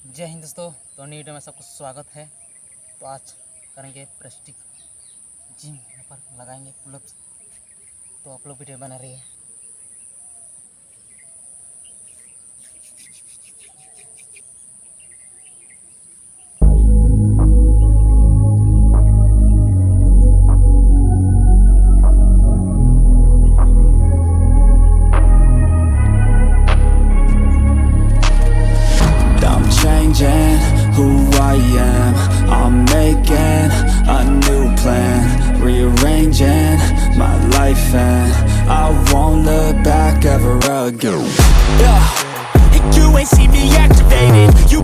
जय हिंद दोस्तों। तो न्यू वीडियो में सबको स्वागत है। तो आज करेंगे प्रेस्टिक जिम, यहाँ पर लगाएंगे पुलअप्स। तो आप लोग वीडियो बना रही है। Who I am, I'm making a new plan, rearranging my life and I won't look back ever again. Yeah, you ain't see me activated. You